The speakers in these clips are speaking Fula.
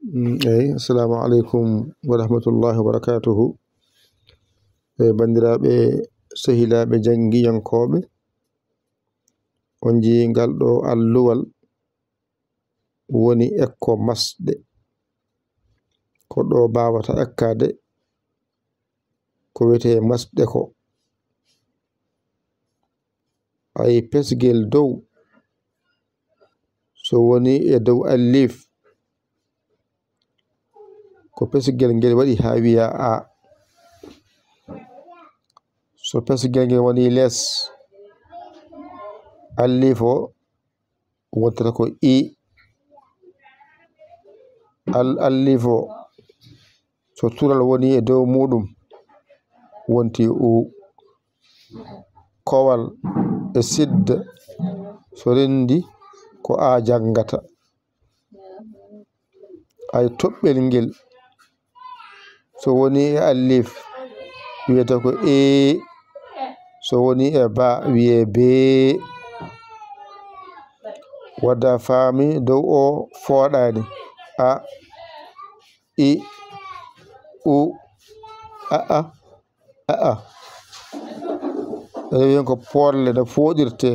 Assalamu alaikum wa rahmatullahi wa barakatuhu. Bandiraɓe sehilaɓe jangiyankoɓe, on jii ngal ɗo alluwal woni ekko masɗe ko ɗo bawata ekkade ko wiyete masɗe ko ay pesgel dow so woni e dow allif ko pesgel ngel waɗi ha wiya a. So pesgel ngel woni les allif o wontata ko i. Allif o so tural woni e dow muɗum wonti u. Kowal e sidda so rendi ko a jangata. Ay toɓɓel ngel so woni e allif wiyete ko e, so woni e ba wiye be. Wadda faami dow o fooɗani a, i, u, a. Rewen ko porle no fooɗirte.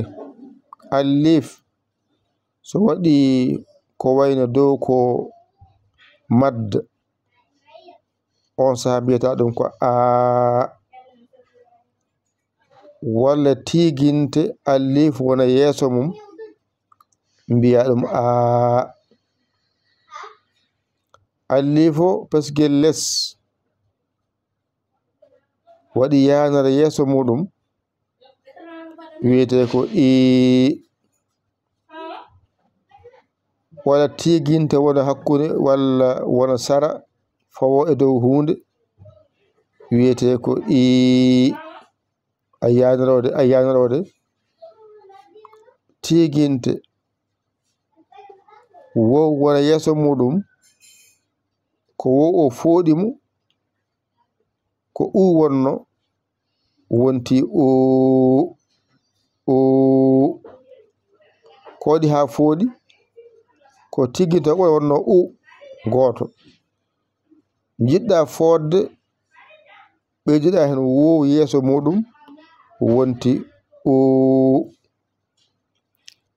Allif so waɗi ko wayno dow ko madda on saha mbiyata ɗum ko a. Walla tiginte allif wona yeeso mum mbiya ɗum a. Allif o pesgel les waɗi yanare yeeso muɗum wiyete ko i. Walla tiginte wona hakkude walla wona sara fawo e dow hunde wiyete ko i. Ayanarode tiginte wow wona yeeso muɗum ko wow o fooɗi mu ko u wonno wonti o. Ko waɗi ha fooɗi ko tiginte ɓoy wonno u goto. Jiɗɗa fodde ɓeyduɗa hen wow yeeso muɗum wonti o.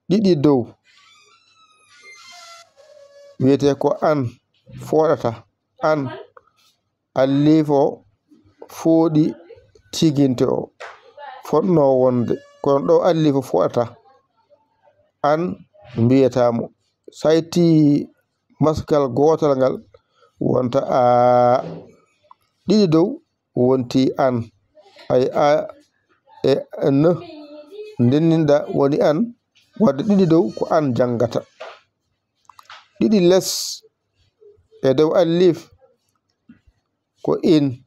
Ɗiɗi dow wiyete ko an foɗata an. Allif o fooɗi tiginte o fonno wonde kono ɗo allif o foɗata an mbiyatamo. Sayti maskal gotal ngal wonta a. Ɗiɗi dow wonti an. Ay a e n ndenninɗa woni an wadde ɗiɗi dow ko an jangata. Ɗiɗi les e dow allif ko in.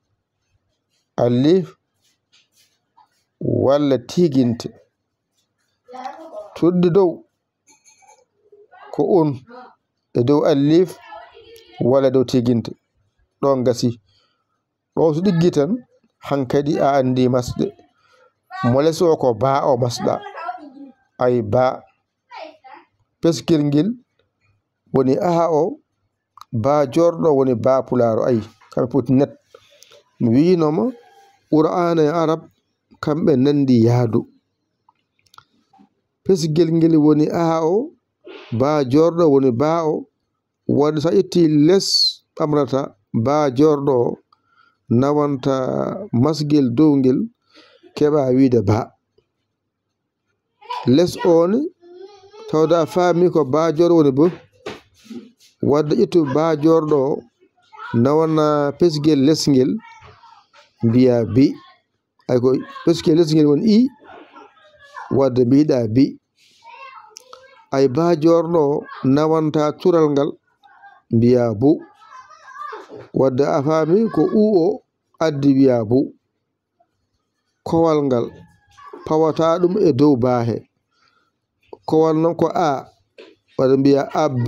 Allif walla tiginte. Tuddi dow ko on e dow allif walla dow tiginte. Ɗon gasi ɗo so ɗiggi tan hankadi a andi masɗe. Mo les o ko ba o masɗa. Ay ba pesgel ngel woni aha o ba jorɗo woni ba pularo. Ay kamɓe poti net mi winoma qur'ana e arab kamɓe nandi yaadu. Pesgel ngel woni aha o ba jorɗo woni ba o wadde sa itti les ɓamrata ba jorɗo o nawanta masgel dow ngel keɓa wiide ba. Les one tawda faami ko ba jorɗo woni bo wadde ƴettu ba jorɗo o nawana pesgel lesngel mbiya bi. Ay ko pesgel lesngel woni i wadde mbiɗa bi. Ay ba jorɗo o nawanta tural ngal mbiya bu wadde a faami ko u o addi wiya bu. Kowal ngal pawata ɗum e dow baahe. Kowal non ko a wadde mbiya ab.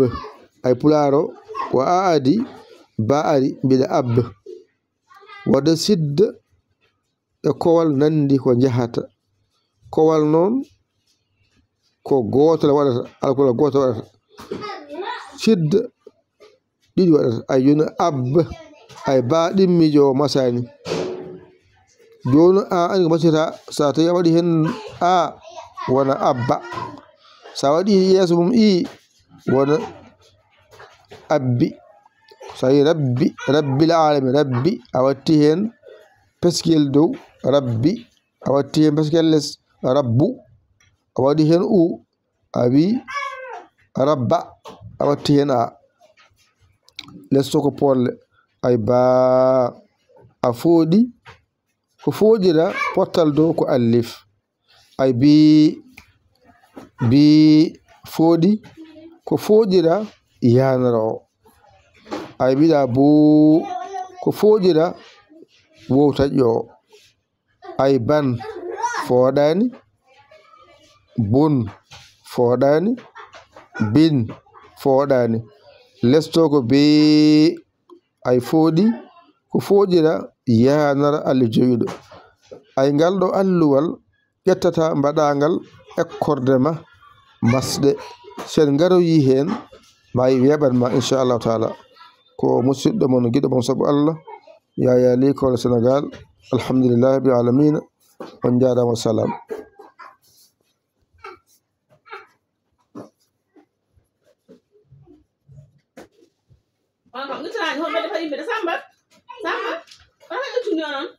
Ay pularo ko a adi ba ari mbiɗa ab. Wadde sidda e kowal nandi ko jahata. Kowal noon ko gotal waɗata alkol gotal waɗata. Sidda ɗiɗi waɗata ay joni ab ay ba ɗimmijo masani joni a ani ko masita sa tawi a waɗi hen a wona abba sa waɗi yeeso mum i wona abbi so yi rabbi rabbil alamin rabbi a watti hen peskiyel dow rabbi a watti hen peskiyel less rabbu a waɗi hen u a wi rabba a watti hen a lesto ko polle ay ba a fooɗi ko fooɗira pottal dow ko allif ay bi fooɗi ko fooɗira yanara o ay mbiɗa bo ko fooɗira wowtaƴƴo o ay ban fooɗani bun fooɗani bin fooɗani lesto ko be ay fooɗi ko fooɗira yanara allif jowiɗo ay ngal ɗo alluwal ƴettata mbaɗagal ekkorde ma masɗe sen garoyi hen ma weɓan ma inchallahu taala ko musidɗo mon giɗo mon saabu Allah Yaya l'école Sénégal alhamdulillahi rabbil alamina on jarama salam Samba, Samba,